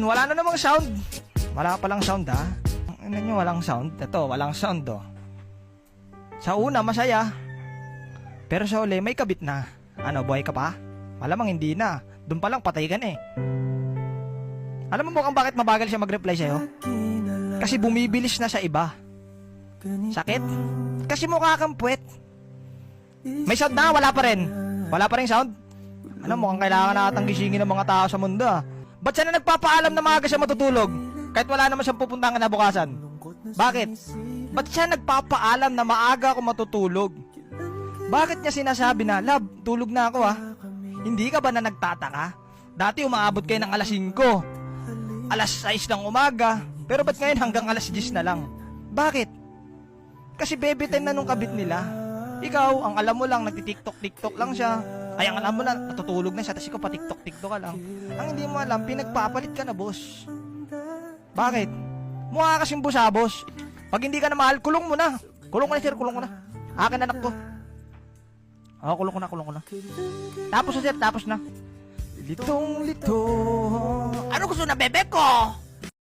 Wala na namang sound. Wala palang sound ha. Ano nyo, walang sound? Ito, walang sound oh. Sa una, masaya. Pero sa uli, may kabit na. Ano, buhay ka pa? Malamang hindi na. Doon pa lang, patay ka na eh. Alam mo mukhang bakit mabagal siya mag-reply sa'yo? Kasi bumibilis na sa iba. Sakit? Kasi mukha kang puwet. May sound na, wala pa rin. Wala pa rin sound? Ano, mukhang kailangan na atang gisingin ng mga tao sa mundo ah. Ba't siya na nagpapaalam na maaga siya matutulog? Kahit wala naman siyang pupuntahan na bukasan. Bakit? Ba't siya nagpapaalam na maaga ako matutulog? Bakit niya sinasabi na, Love, tulog na ako ah. Hindi ka ba na nagtataka? Dati umaabot kayo ng alas 5, alas 6 ng umaga, pero ba't ngayon hanggang alas 10 na lang? Bakit? Kasi baby time na nung kabit nila. Ikaw, ang alam mo lang, nagtitiktok-tiktok lang siya. Ay, ang alam mo lang, natutulog na siya, tapos ikaw patiktok-tiktok ka lang. Ang hindi mo alam, pinagpapalit ka na, boss. Bakit? Mukha kasing busabos. Pag hindi ka na mahal, kulong mo na. Kulong ko na, sir, kulong ko na. Akin anak ko. Oo, kulong ko na, kulong ko na. Tapos na, sir, tapos na. Litong-lito. Ano gusto na, bebe ko?